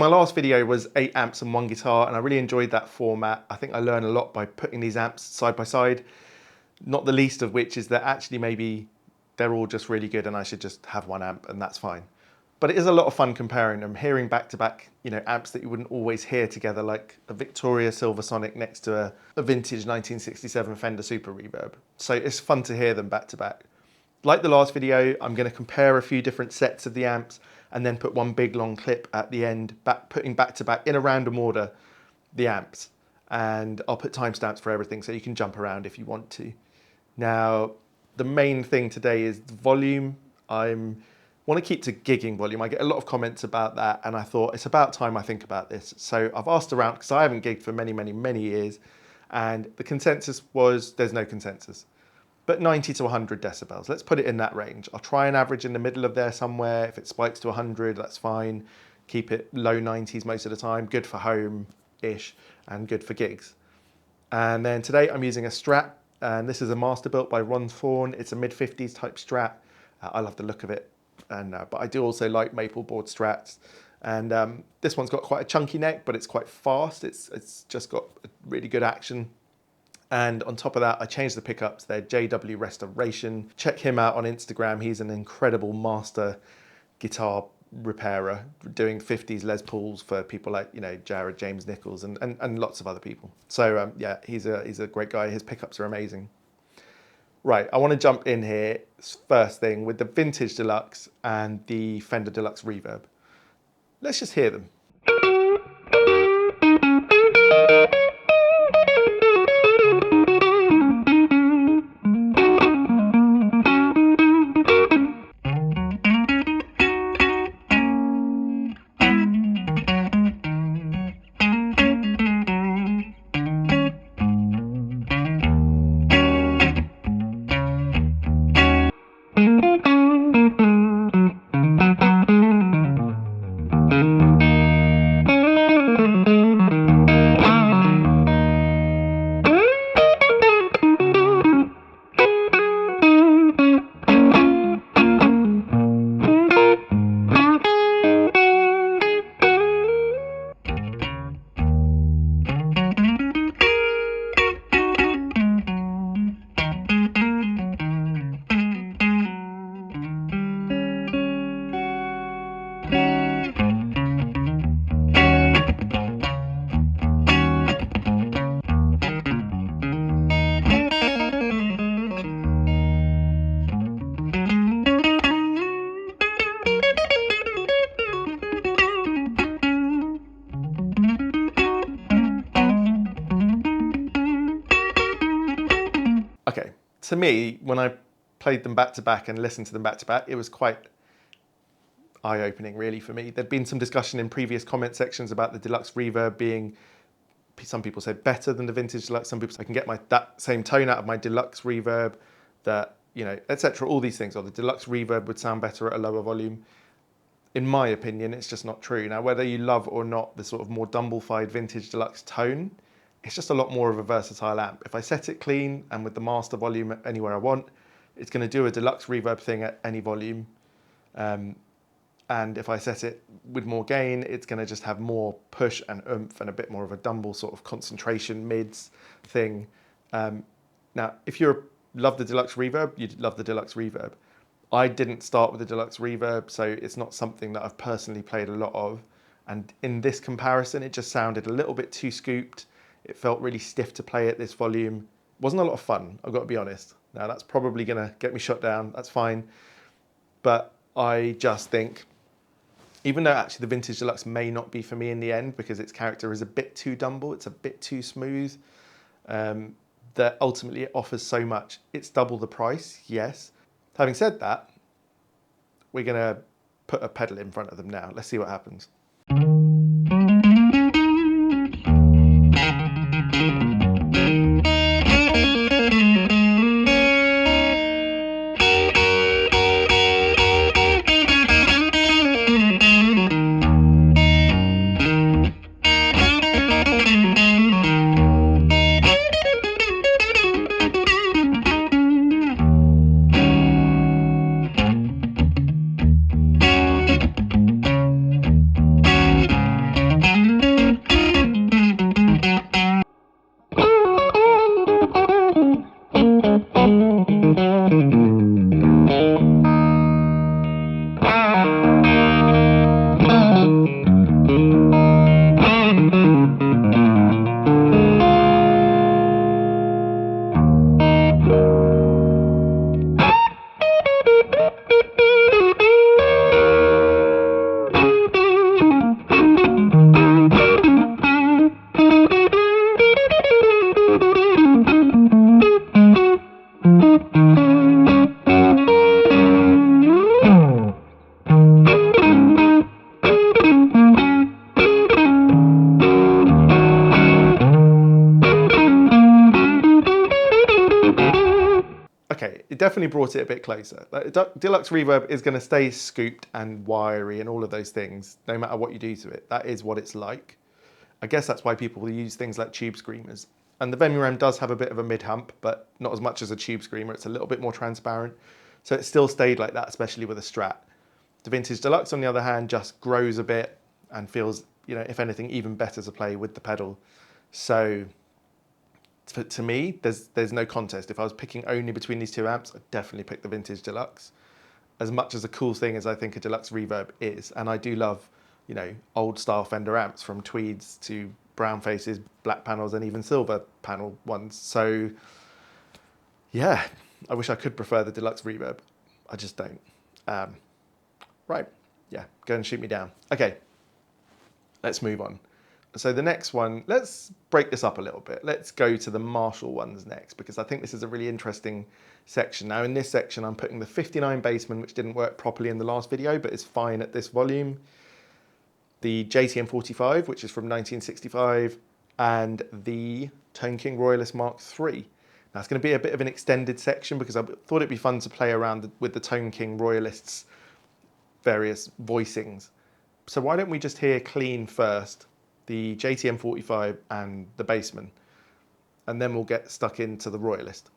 my last video was 8 amps and 1 guitar, and I really enjoyed that format. I think I learned a lot by putting these amps side by side, not the least of which is that actually maybe they're all just really good and I should just have 1 amp and that's fine. But it is a lot of fun comparing them, hearing back to back, you know, amps that you wouldn't always hear together, like a Victoria Silver Sonic next to a vintage 1967 Fender Super Reverb. So it's fun to hear them back to back. Like the last video, I'm going to compare a few different sets of the amps and then put one big long clip at the end, putting back to back in a random order the amps. And I'll put timestamps for everything so you can jump around if you want to. Now, the main thing today is volume. I want to keep to gigging volume. I get a lot of comments about that, and I thought it's about time I think about this. So I've asked around, because I haven't gigged for many, many, many years, and the consensus was there's no consensus. But 90 to 100 decibels, let's put it in that range. I'll try and average in the middle of there somewhere. If it spikes to 100, that's fine. Keep it low 90s most of the time, good for home-ish and good for gigs. And then today I'm using a Strat, and this is a master built by Ron Thorne. It's a mid-50s type Strat. I love the look of it, and but I do also like maple board Strats. And this one's got quite a chunky neck, but it's quite fast. It's just got really good action. And on top of that, I changed the pickups. They're JW Restoration. Check him out on Instagram. He's an incredible master guitar repairer, doing 50s Les Pauls for people like, you know, Jared, James Nichols, and lots of other people. So yeah, he's a great guy. His pickups are amazing. Right, I want to jump in here first thing with the Vintage Deluxe and the Fender Deluxe Reverb. Let's just hear them. Okay, to me, when I played them back to back and listened to them back to back, it was quite eye-opening really for me. There'd been some discussion in previous comment sections about the Deluxe Reverb being, some people said better than the Vintage Deluxe, some people said I can get that same tone out of my Deluxe Reverb, that, you know, etc. All these things, or the Deluxe Reverb would sound better at a lower volume. In my opinion, it's just not true. Now, whether you love or not the sort of more Dumblefied Vintage Deluxe tone, it's just a lot more of a versatile amp. If I set it clean and with the master volume anywhere I want, it's going to do a Deluxe Reverb thing at any volume. And if I set it with more gain, it's going to just have more push and oomph and a bit more of a Dumble sort of concentration mids thing. Now, if you love the Deluxe Reverb, you'd love the Deluxe Reverb. I didn't start with the Deluxe Reverb, so it's not something that I've personally played a lot of. And in this comparison, it just sounded a little bit too scooped. It felt really stiff to play at this volume. Wasn't a lot of fun, I've got to be honest. Now that's probably gonna get me shut down, that's fine. But I just think, even though actually the Vintage Deluxe may not be for me in the end because its character is a bit too Dumble, it's a bit too smooth, that ultimately it offers so much. It's double the price, yes. Having said that, we're gonna put a pedal in front of them now. Let's see what happens. it definitely brought it a bit closer. Like, Deluxe Reverb is going to stay scooped and wiry and all of those things, no matter what you do to it. That is what it's like. I guess that's why people use things like tube screamers. And the Vemuram does have a bit of a mid-hump, but not as much as a tube screamer. It's a little bit more transparent. So it still stayed like that, especially with a Strat. The Vintage Deluxe, on the other hand, just grows a bit and feels, you know, if anything, even better to play with the pedal. So to me, there's no contest. If I was picking only between these two amps, I'd definitely pick the Vintage Deluxe. As much as a cool thing as I think a Deluxe Reverb is, and I do love, you know, old style Fender amps from tweeds to brown faces, black panels, and even silver panel ones. So yeah, I wish I could prefer the Deluxe Reverb. I just don't. Right, yeah, go and shoot me down. Okay, let's move on. So the next one, let's break this up a little bit. Let's go to the Marshall ones next, because I think this is a really interesting section. Now in this section, I'm putting the 59 Bassman, which didn't work properly in the last video, but is fine at this volume. The JTM45, which is from 1965, and the King Royalist Mk.3. Now it's going to be a bit of an extended section because I thought it'd be fun to play around with the King Royalist's various voicings. So why don't we just hear clean first, the JTM45 and the Bassman, and then we'll get stuck into the Royalist.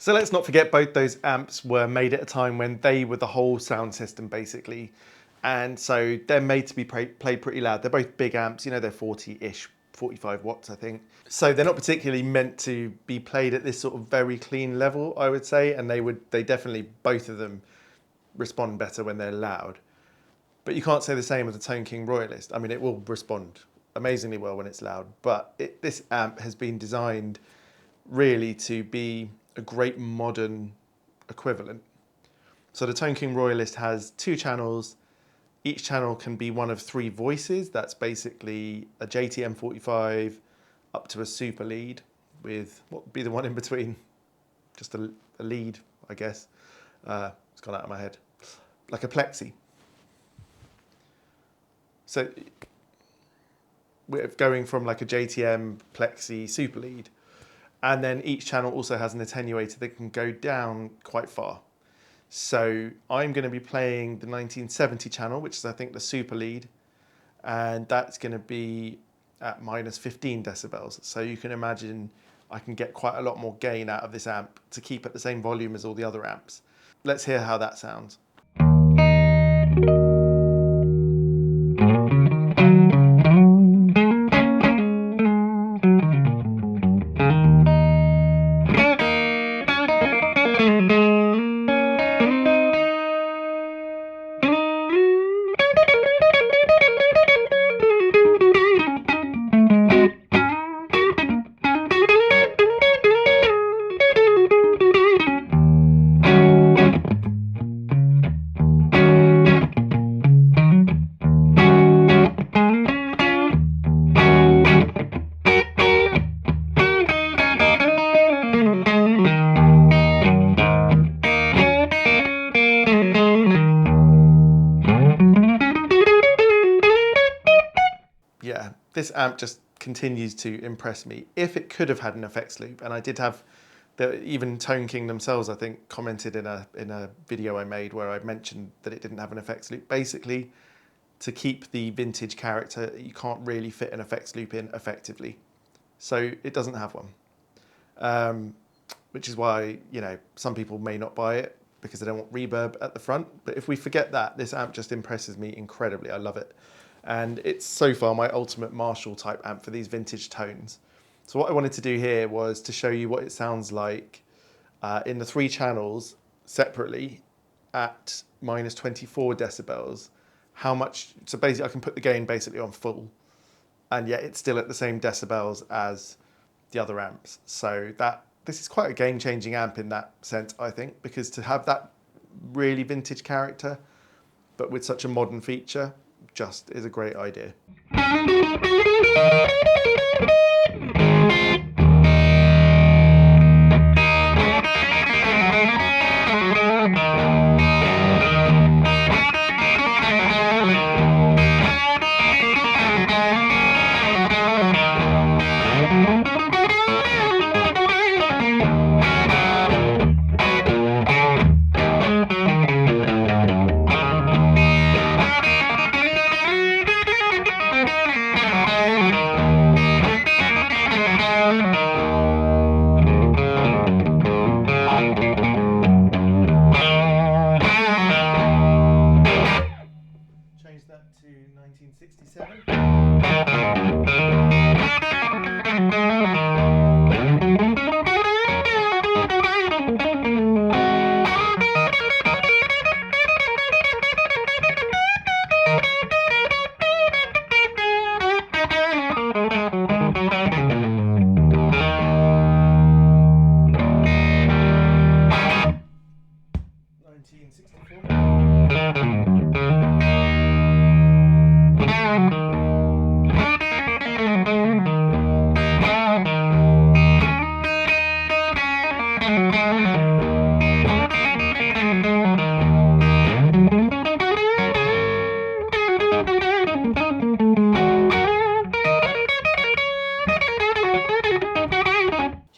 So let's not forget both those amps were made at a time when they were the whole sound system basically. And so they're made to be played pretty loud. They're both big amps, you know, they're 40-ish, 45 watts, I think. So they're not particularly meant to be played at this sort of very clean level, I would say. And they definitely, both of them respond better when they're loud. But you can't say the same of the King Royalist. I mean, it will respond amazingly well when it's loud, but this amp has been designed really to be a great modern equivalent. So the King Royalist has 2 channels. Each channel can be one of 3 voices. That's basically a JTM45 up to a super lead with what would be the one in between, just a lead, I guess. It's gone out of my head. Like a plexi. So we're going from like a JTM plexi super lead. And then each channel also has an attenuator that can go down quite far. So I'm going to be playing the 1970 channel, which is I think the super lead, and that's going to be at minus 15 decibels. So you can imagine I can get quite a lot more gain out of this amp to keep at the same volume as all the other amps. Let's hear how that sounds. Yeah, this amp just continues to impress me. If it could have had an effects loop, and I did have, even King themselves, I think, commented in a video I made where I mentioned that it didn't have an effects loop. Basically, to keep the vintage character, you can't really fit an effects loop in effectively. So it doesn't have one, which is why, you know, some people may not buy it because they don't want reverb at the front. But if we forget that, this amp just impresses me incredibly. I love it. And it's so far my ultimate Marshall type amp for these vintage tones. So what I wanted to do here was to show you what it sounds like in the 3 channels separately at minus 24 decibels. How much, so basically I can put the gain basically on full, and yet it's still at the same decibels as the other amps. So this is quite a game-changing amp in that sense, I think, because to have that really vintage character, but with such a modern feature, just is a great idea.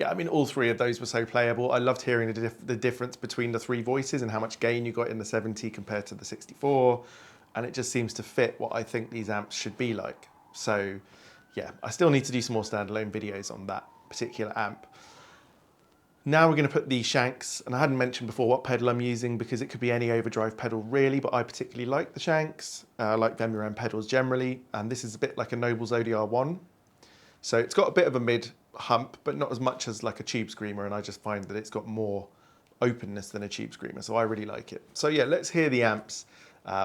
I mean, all 3 of those were so playable. I loved hearing the difference between the 3 voices and how much gain you got in the 70 compared to the 64. And it just seems to fit what I think these amps should be like. So yeah, I still need to do some more standalone videos on that particular amp. Now we're going to put the Shanks, and I hadn't mentioned before what pedal I'm using because it could be any overdrive pedal really, but I particularly like the Shanks. I like Vemuram pedals generally, and this is a bit like a Noble's ODR1. So it's got a bit of a mid hump, but not as much as like a Tube Screamer, and I just find that it's got more openness than a Tube Screamer, so I really like it. So yeah, let's hear the amps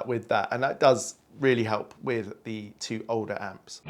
with that, and that does really help with the 2 older amps.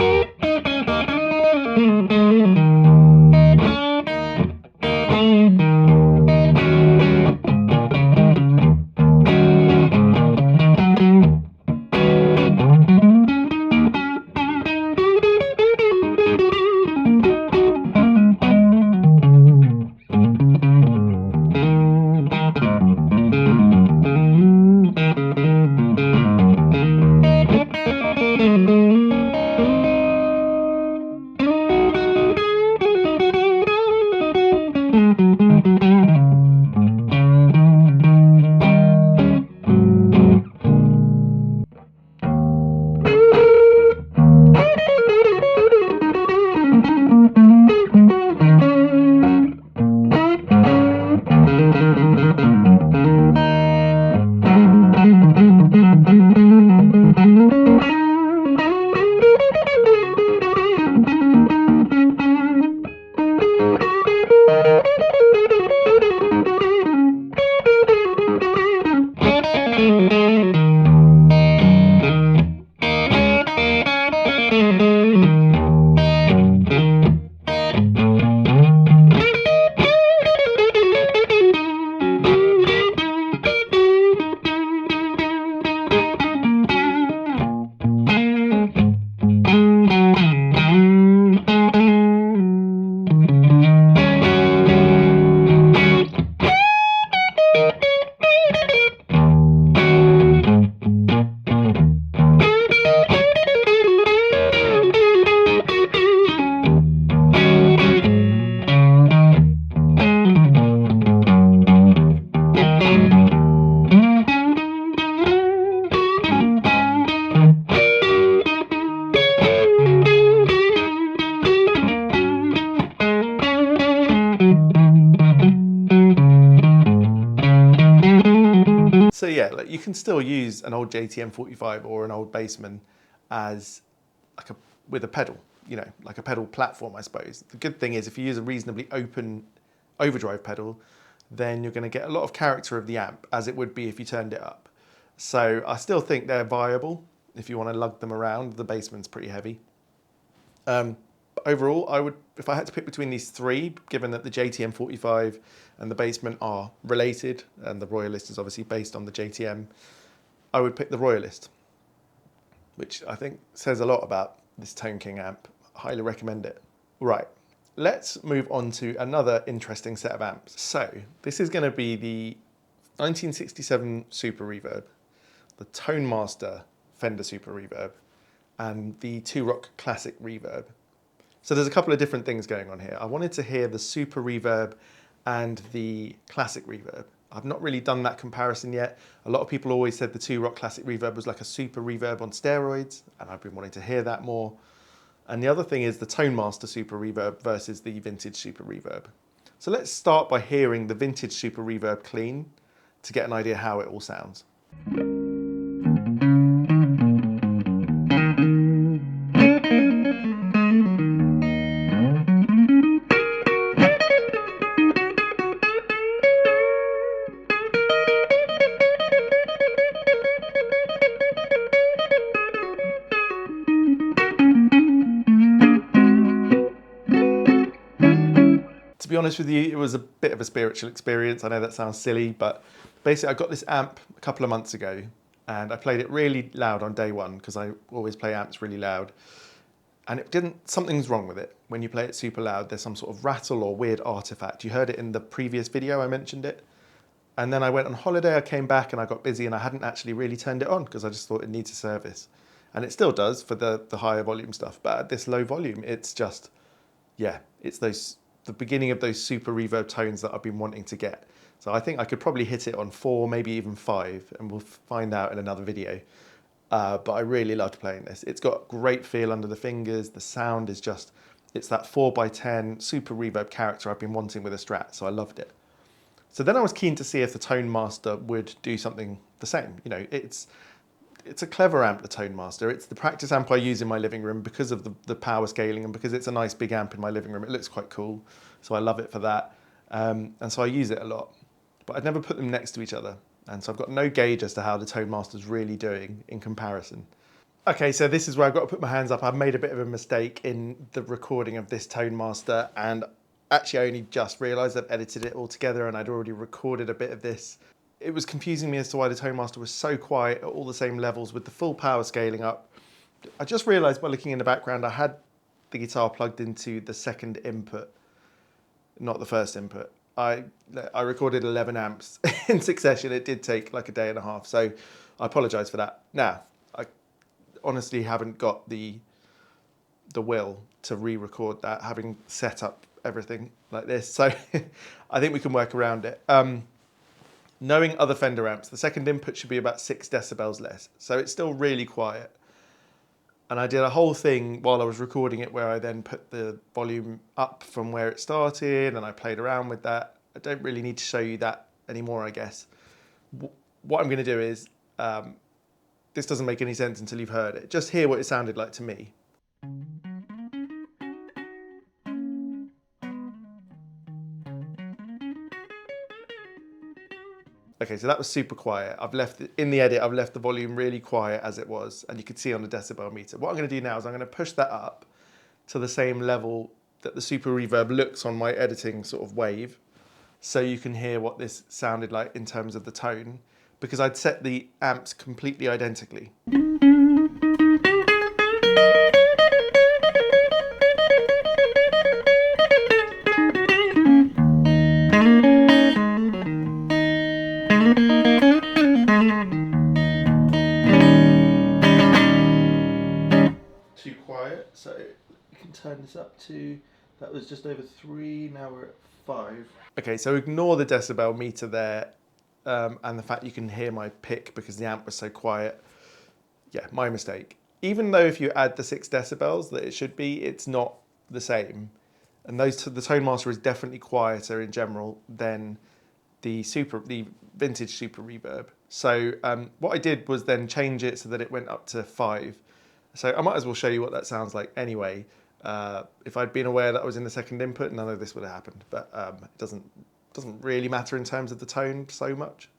can still use an old JTM45 or an old Bassman as like with a pedal, you know, like a pedal platform, I suppose. The good thing is if you use a reasonably open overdrive pedal, then you're going to get a lot of character of the amp, as it would be if you turned it up. So I still think they're viable if you want to lug them around. The Bassman's pretty heavy. Overall, I would, if I had to pick between these three, given that the JTM45 and the Bassman are related, and the Royalist is obviously based on the JTM, I would pick the Royalist, which I think says a lot about this Tone King amp. I highly recommend it. Right, let's move on to another interesting set of amps. So this is going to be the 1967 Super Reverb, the Tone Master Fender Super Reverb, and the Rock Classic Reverb. So there's a couple of different things going on here. I wanted to hear the Super Reverb and the Classic Reverb. I've not really done that comparison yet. A lot of people always said the Rock Classic Reverb was like a Super Reverb on steroids, and I've been wanting to hear that more. And the other thing is the Tone Master Super Reverb versus the Vintage Super Reverb. So let's start by hearing the Vintage Super Reverb clean to get an idea how it all sounds. To be honest with you, it was a bit of a spiritual experience. I know that sounds silly, but basically I got this amp a couple of months ago and I played it really loud on day one because I always play amps really loud. And it didn't, something's wrong with it. When you play it super loud, there's some sort of rattle or weird artifact. You heard it in the previous video, I mentioned it. And then I went on holiday, I came back and I got busy and I hadn't actually really turned it on because I just thought it needs a service. And it still does for the higher volume stuff, but at this low volume, it's just, yeah, it's the beginning of those super reverb tones that I've been wanting to get. So I think I could probably hit it on 4, maybe even 5, and we'll find out in another video. But I really loved playing this. It's got great feel under the fingers. The sound is just, it's that 4x10 super reverb character I've been wanting with a Strat, so I loved it. So then I was keen to see if the Tone Master would do something the same. You know, it's a clever amp, the Tone Master. It's the practice amp I use in my living room because of the power scaling and because it's a nice big amp in my living room. It looks quite cool, so I love it for that. And so I use it a lot, but I'd never put them next to each other. And so I've got no gauge as to how the Tone Master's really doing in comparison. Okay, so this is where I've got to put my hands up. I've made a bit of a mistake in the recording of this Tone Master, and actually I only just realised I've edited it all together and I'd already recorded a bit of this. It was confusing me as to why the Tone Master was so quiet at all the same levels with the full power scaling up. I just realised by looking in the background I had the guitar plugged into the second input, not the first input. I recorded 11 amps in succession. It did take like a day and a half, so I apologise for that. Now, I honestly haven't got the will to re-record that, having set up everything like this, so I think we can work around it. Knowing other Fender amps, the second input should be about 6 decibels less, so it's still really quiet. And I did a whole thing while I was recording it where I then put the volume up from where it started and I played around with that. I don't really need to show you that anymore, I guess. What I'm going to do is, this doesn't make any sense until you've heard it. Just hear what it sounded like to me. Okay, so that was super quiet. In the edit, I've left the volume really quiet as it was, and you can see on the decibel meter. What I'm going to do now is I'm going to push that up to the same level that the Super Reverb looks on my editing sort of wave, so you can hear what this sounded like in terms of the tone, because I'd set the amps completely identically. So you can turn this up to, that was just over 3, now we're at 5. Okay, so ignore the decibel meter there and the fact you can hear my pick because the amp was so quiet. Yeah, my mistake. Even though if you add the 6 decibels that it should be, it's not the same. And the Tone Master is definitely quieter in general than the vintage Super Reverb. So what I did was then change it so that it went up to 5. So I might as well show you what that sounds like anyway. If I'd been aware that I was in the second input, none of this would have happened. But it doesn't really matter in terms of the tone so much.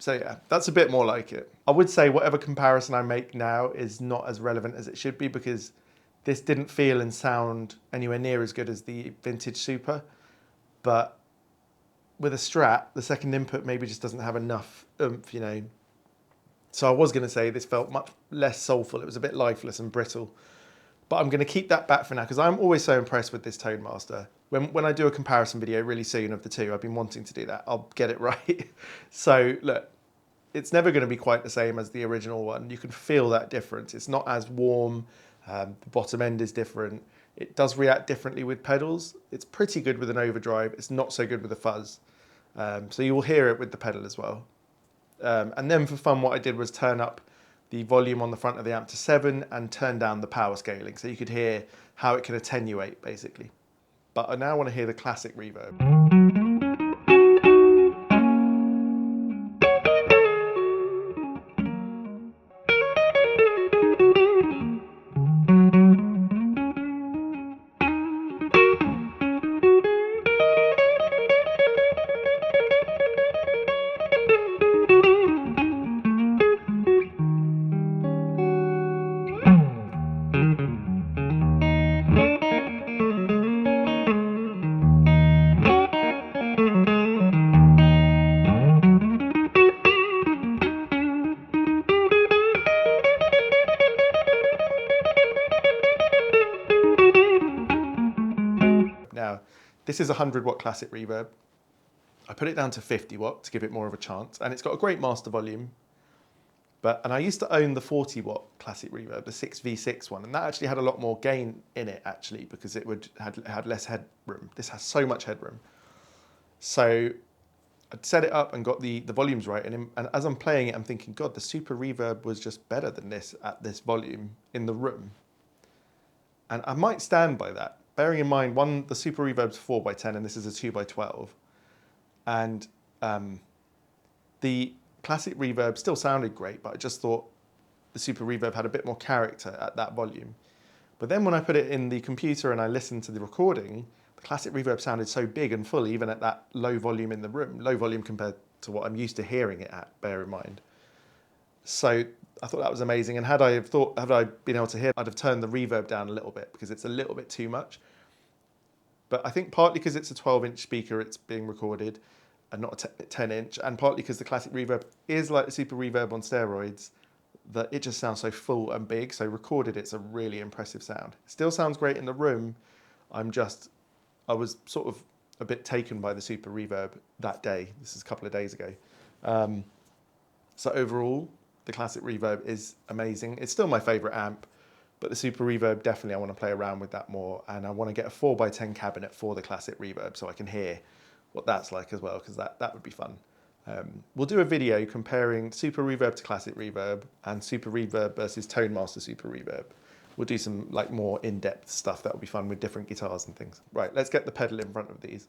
So yeah, that's a bit more like it. I would say whatever comparison I make now is not as relevant as it should be, because this didn't feel and sound anywhere near as good as the vintage Super. But with a Strat, the second input maybe just doesn't have enough oomph, you know. So I was going to say this felt much less soulful. It was a bit lifeless and brittle. But I'm going to keep that back for now, because I'm always so impressed with this Tone Master. When I do a comparison video really soon of the two, I've been wanting to do that. I'll get it right. So look, it's never going to be quite the same as the original one. You can feel that difference. It's not as warm. The bottom end is different. It does react differently with pedals. It's pretty good with an overdrive. It's not so good with a fuzz. So you will hear it with the pedal as well. And then for fun, what I did was turn up the volume on the front of the amp to 7 and turn down the power scaling, so you could hear how it can attenuate basically. But I now want to hear the classic reverb. Now, this is a 100-watt classic reverb. I put it down to 50 watt to give it more of a chance, and it's got a great master volume. And I used to own the 40-watt classic reverb, the 6v6 one, and that actually had a lot more gain in it actually, because it had less headroom. This has so much headroom. So I'd set it up and got the volumes right, and as I'm playing it, I'm thinking, God, the Super Reverb was just better than this at this volume in the room. And I might stand by that. Bearing in mind, the Super Reverb's 4x10 and this is a 2x12. And the classic reverb still sounded great, but I just thought the Super Reverb had a bit more character at that volume. But then when I put it in the computer and I listened to the recording, the classic reverb sounded so big and full, even at that low volume in the room. Low volume compared to what I'm used to hearing it at, bear in mind. So I thought that was amazing, and had I been able to hear, I'd have turned the reverb down a little bit because it's a little bit too much. But I think partly because it's a 12-inch speaker, it's being recorded, and not a 10-inch, and partly because the classic reverb is like the Super Reverb on steroids, that it just sounds so full and big. So recorded, it's a really impressive sound. It still sounds great in the room. I was sort of a bit taken by the Super Reverb that day. This is a couple of days ago. So overall, the classic reverb is amazing. It's still my favorite amp, but the Super Reverb, definitely I want to play around with that more, and I want to get a 4x10 cabinet for the classic reverb so I can hear what that's like as well, because that would be fun. We'll do a video comparing Super Reverb to classic reverb and Super Reverb versus Tone Master Super Reverb. We'll do some like more in-depth stuff that will be fun with different guitars and things. Right, let's get the pedal in front of these.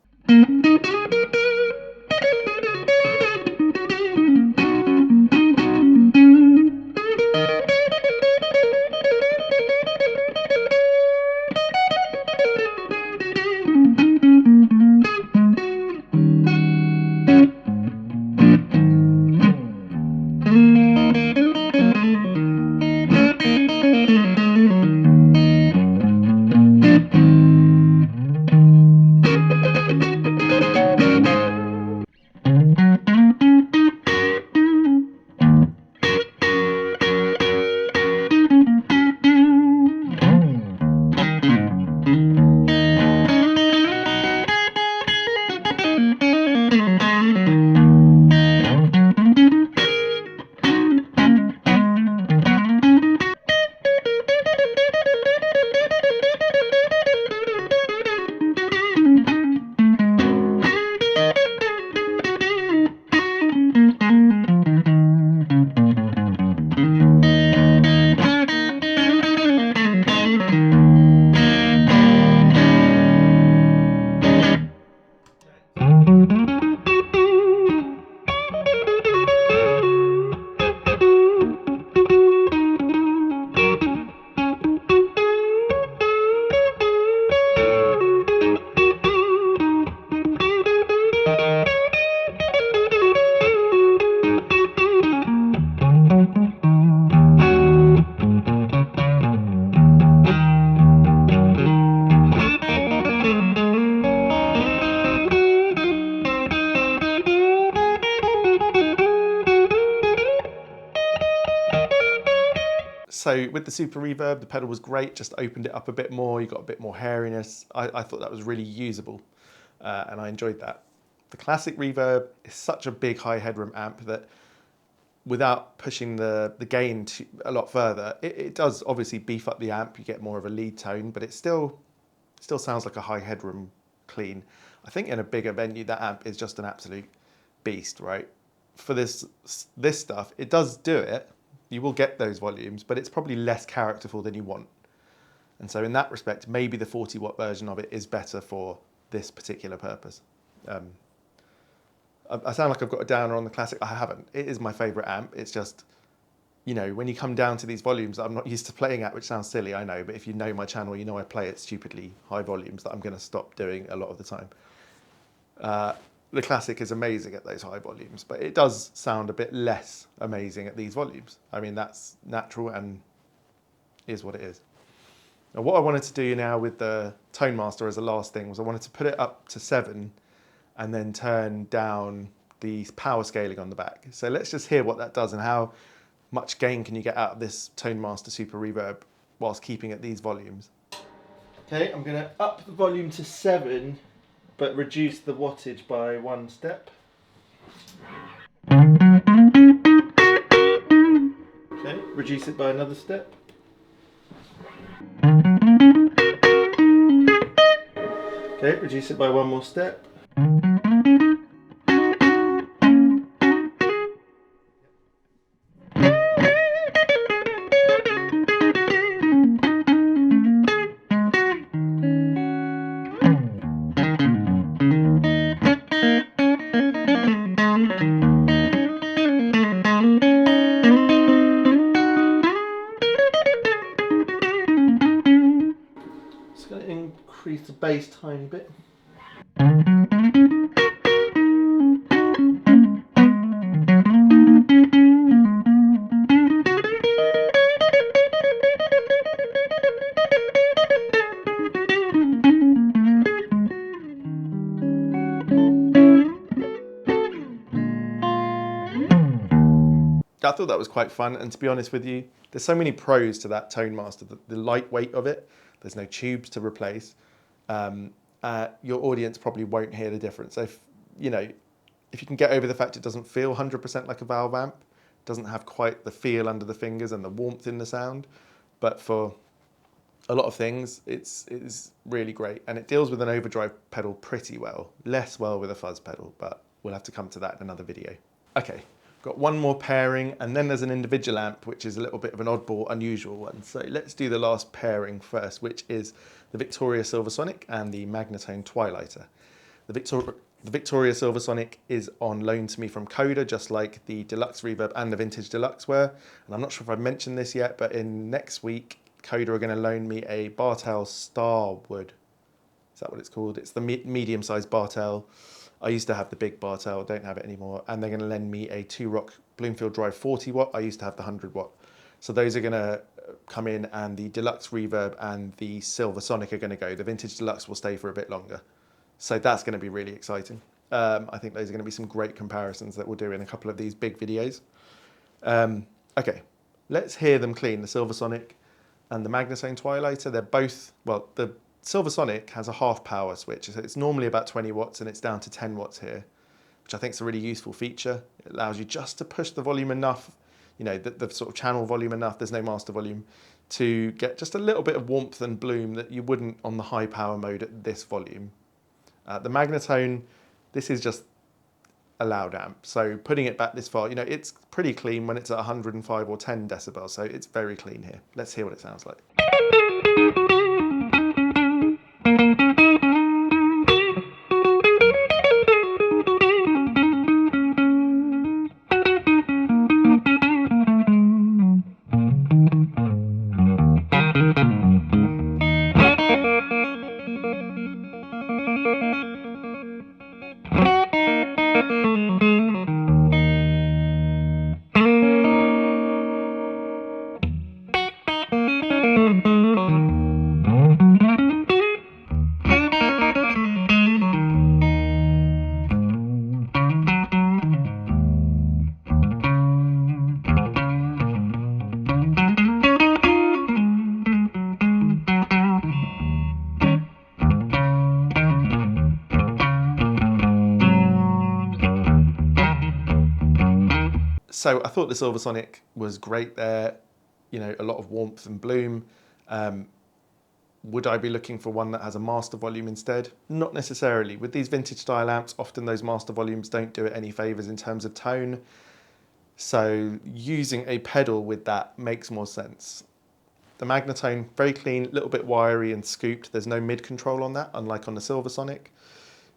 So with the Super Reverb, the pedal was great, just opened it up a bit more, you got a bit more hairiness. I thought that was really usable, and I enjoyed that. The Classic Reverb is such a big high headroom amp that without pushing the gain a lot further, it does obviously beef up the amp, you get more of a lead tone, but it still sounds like a high headroom clean. I think in a bigger venue, that amp is just an absolute beast, right? For this stuff, it does do it. You will get those volumes, but it's probably less characterful than you want. And so in that respect, maybe the 40 watt version of it is better for this particular purpose. I sound like I've got a downer on the Classic. I haven't. It is my favorite amp. It's just, you know, when you come down to these volumes that I'm not used to playing at, which sounds silly, I know, but if you know my channel, you know I play at stupidly high volumes that I'm going to stop doing a lot of the time. The Classic is amazing at those high volumes, but it does sound a bit less amazing at these volumes. I mean, that's natural and is what it is. Now, what I wanted to do now with the Tone Master as a last thing was I wanted to put it up to 7 and then turn down the power scaling on the back. So let's just hear what that does and how much gain can you get out of this Tone Master Super Reverb whilst keeping at these volumes. Okay, I'm going to up the volume to 7, but reduce the wattage by 1 step. Okay, reduce it by another step. Okay, reduce it by 1 more step. Just going to increase the bass a tiny bit. I thought that was quite fun, and to be honest with you, there's so many pros to that Tone Master. The lightweight of it, there's no tubes to replace. Your audience probably won't hear the difference. So if you can get over the fact it doesn't feel 100% like a valve amp, doesn't have quite the feel under the fingers and the warmth in the sound, but for a lot of things, it's really great, and it deals with an overdrive pedal pretty well. Less well with a fuzz pedal, but we'll have to come to that in another video. Okay. Got one more pairing, and then there's an individual amp, which is a little bit of an oddball, unusual one. So let's do the last pairing first, which is the Victoria Silversonic and the Magnatone Twilighter. The Victoria Silversonic is on loan to me from Coda, just like the Deluxe Reverb and the Vintage Deluxe were. And I'm not sure if I've mentioned this yet, but in next week, Coda are going to loan me a Bartel Starwood. Is that what it's called? It's the medium-sized Bartel. I used to have the big Bartel, don't have it anymore, and they're going to lend me a 2-rock Bloomfield Drive 40 watt. I used to have the 100 watt. So those are going to come in, and the Deluxe Reverb and the Silversonic are going to go. The Vintage Deluxe will stay for a bit longer. So that's going to be really exciting. I think those are going to be some great comparisons that we'll do in a couple of these big videos. Okay, let's hear them clean, the Silversonic and the Magnatone Twilighter. They're both, well, the Silversonic has a half power switch, so it's normally about 20 watts and it's down to 10 watts here, which I think is a really useful feature. It allows you just to push the volume enough, the sort of channel volume enough, there's no master volume, to get just a little bit of warmth and bloom that you wouldn't on the high power mode at this volume. The Magnatone, this is just a loud amp, so putting it back this far, it's pretty clean when it's at 105 or 10 decibels, so it's very clean here. Let's hear what it sounds like. So I thought the Silversonic was great there, you know, a lot of warmth and bloom. Would I be looking for one that has a master volume instead? Not necessarily. With these vintage style amps, often those master volumes don't do it any favors in terms of tone. So using a pedal with that makes more sense. The Magnatone, very clean, a little bit wiry and scooped. There's no mid control on that, unlike on the Silversonic.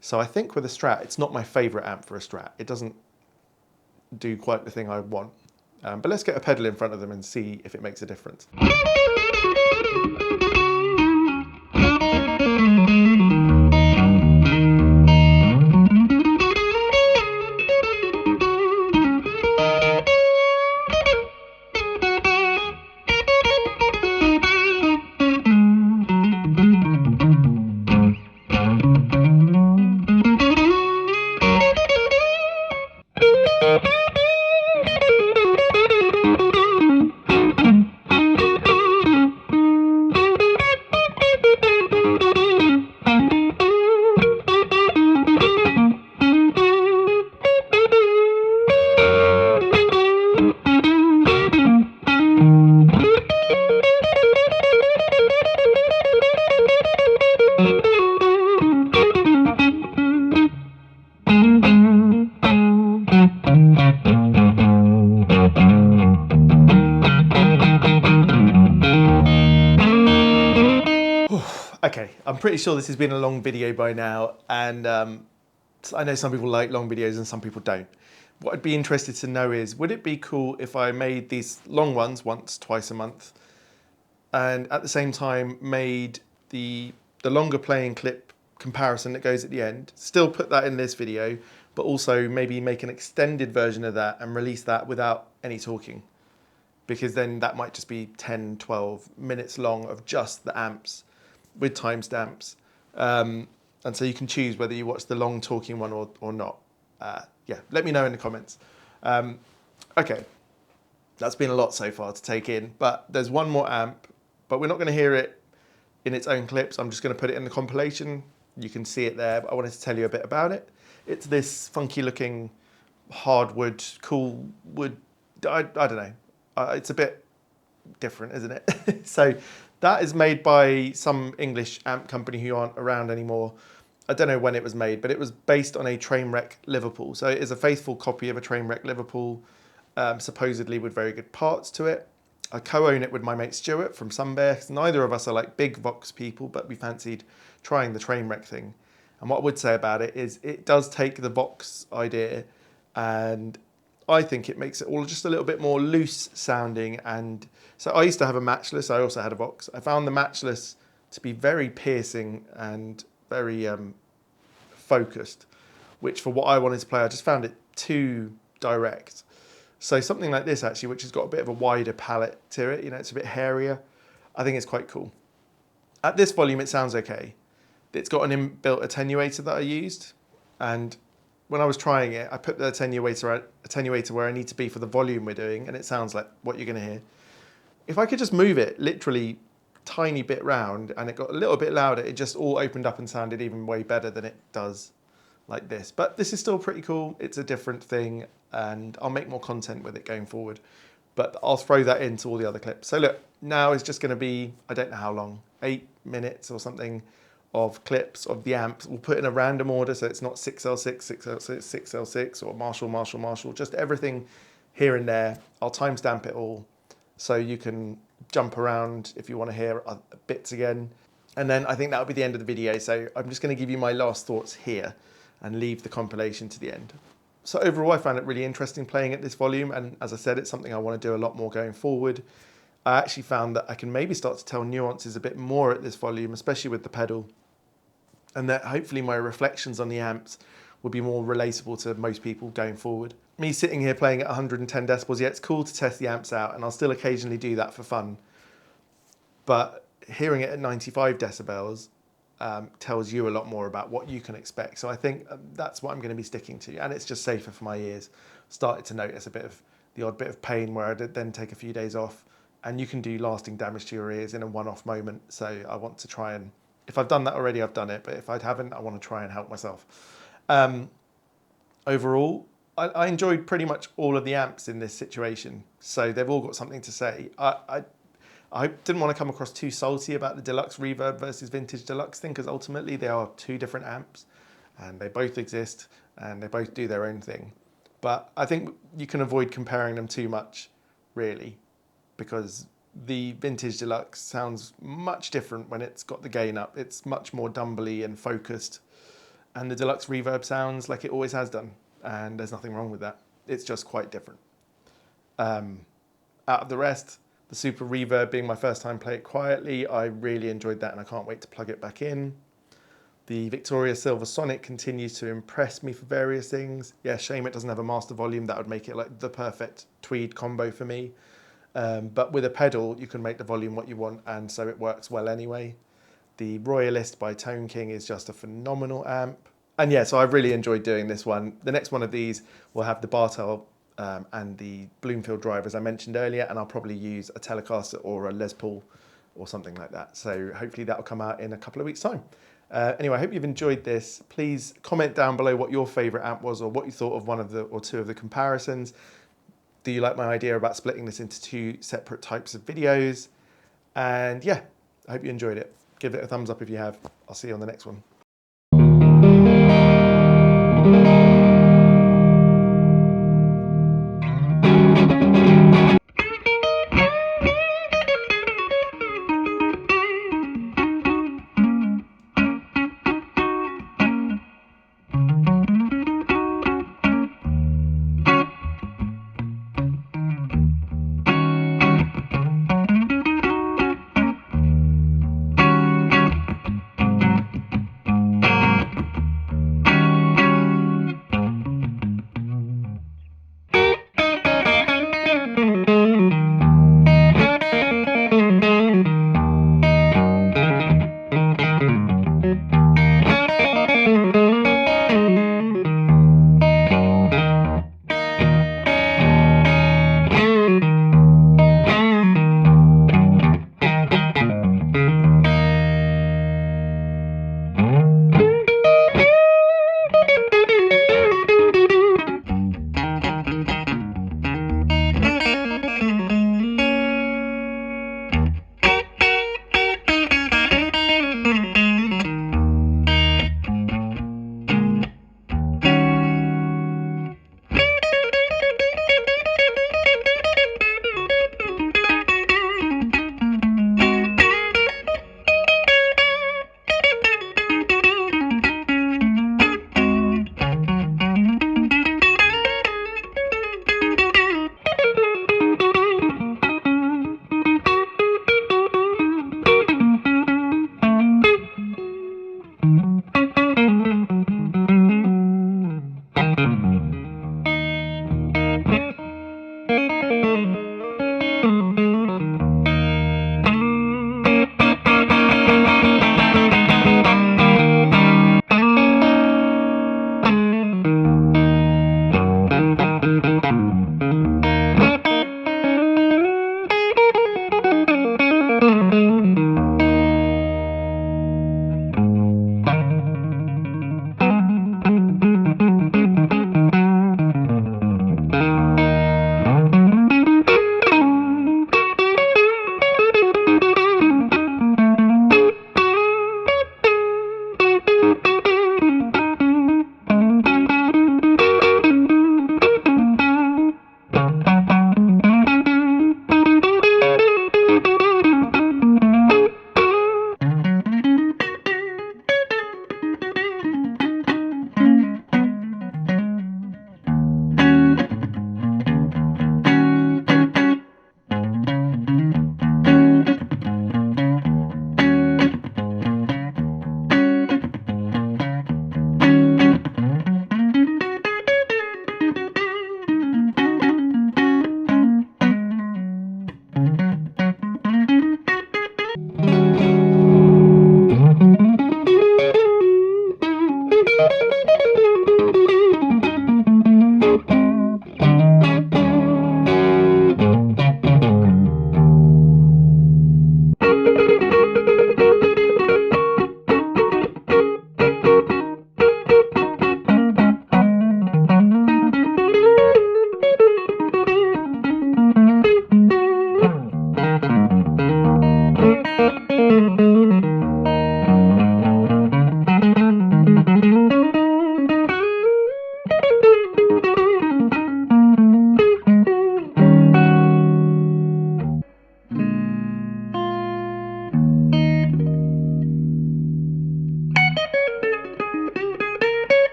So I think with a Strat, it's not my favorite amp for a Strat. It doesn't do quite the thing I want. But let's get a pedal in front of them and see if it makes a difference. Okay, I'm pretty sure this has been a long video by now, and I know some people like long videos and some people don't. What I'd be interested to know is, would it be cool if I made these long ones once, twice a month, and at the same time made the longer playing clip comparison that goes at the end, still put that in this video, but also maybe make an extended version of that and release that without any talking? Because then that might just be 10, 12 minutes long of just the amps with timestamps. And so you can choose whether you watch the long talking one or not. Yeah, let me know in the comments. Okay, that's been a lot so far to take in, but there's one more amp, but we're not going to hear it in its own clips. I'm just going to put it in the compilation. You can see it there, but I wanted to tell you a bit about it. It's this funky looking hardwood, cool wood, I don't know. It's a bit different, isn't it? So that is made by some English amp company who aren't around anymore. I don't know when it was made, but it was based on a Trainwreck Liverpool. So it is a faithful copy of a Trainwreck Liverpool, supposedly with very good parts to it. I co-own it with my mate Stuart from Sunbear. Neither of us are like big Vox people, but we fancied trying the Trainwreck thing. And what I would say about it is it does take the Vox idea, and I think it makes it all just a little bit more loose sounding. And so I used to have a matchless. I also had a Vox. I found the matchless to be very piercing and very focused, which for what I wanted to play, I just found it too direct. So something like this actually, which has got a bit of a wider palette to it, you know, it's a bit hairier, I think it's quite cool. At this volume, it sounds okay. It's got an inbuilt attenuator that I used, and when I was trying it, I put the attenuator where I need to be for the volume we're doing, and it sounds like what you're going to hear. If I could just move it literally tiny bit round and it got a little bit louder, it just all opened up and sounded even way better than it does like this. But this is still pretty cool. It's a different thing, and I'll make more content with it going forward. But I'll throw that into all the other clips. So look, now it's just going to be, I don't know how long, 8 minutes or something of clips of the amps. We'll put in a random order, so it's not 6L6, 6L6, 6L6, or Marshall, Marshall, Marshall, just everything here and there. I'll timestamp it all so you can jump around if you want to hear bits again. And then I think that'll be the end of the video. So I'm just going to give you my last thoughts here and leave the compilation to the end. So overall, I found it really interesting playing at this volume. And as I said, it's something I want to do a lot more going forward. I actually found that I can maybe start to tell nuances a bit more at this volume, especially with the pedal. And that hopefully my reflections on the amps will be more relatable to most people going forward. Me sitting here playing at 110 decibels, yeah, it's cool to test the amps out, and I'll still occasionally do that for fun. But hearing it at 95 decibels tells you a lot more about what you can expect. So I think that's what I'm going to be sticking to, and it's just safer for my ears. Started to notice the odd bit of pain where I did then take a few days off, and you can do lasting damage to your ears in a one-off moment. So I want to try and, if I've done that already, I've done it. But if I haven't, I want to try and help myself. Overall, I enjoyed pretty much all of the amps in this situation, so they've all got something to say. I didn't want to come across too salty about the Deluxe Reverb versus Vintage Deluxe thing, because ultimately they are two different amps and they both exist and they both do their own thing. But I think you can avoid comparing them too much, really, because the Vintage Deluxe sounds much different when it's got the gain up. It's much more dumbly and focused, and the Deluxe Reverb sounds like it always has done, and there's nothing wrong with that. It's just quite different. Out of the rest, the Super Reverb being my first time play it quietly, I really enjoyed that and I can't wait to plug it back in. The Victoria Silver Sonic continues to impress me for various things. Yeah, shame it doesn't have a master volume. That would make it like the perfect tweed combo for me. But with a pedal, you can make the volume what you want, and so it works well anyway. The Royalist by Tone King is just a phenomenal amp. And yeah, so I've really enjoyed doing this one. The next one of these will have the Bartel and the Bloomfield drive, as I mentioned earlier, and I'll probably use a Telecaster or a Les Paul or something like that. So hopefully that will come out in a couple of weeks' time. Anyway, I hope you've enjoyed this. Please comment down below what your favourite amp was, or what you thought of one of the or two of the comparisons. Do you like my idea about splitting this into two separate types of videos? And yeah, I hope you enjoyed it. Give it a thumbs up if you have. I'll see you on the next one.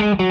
Thank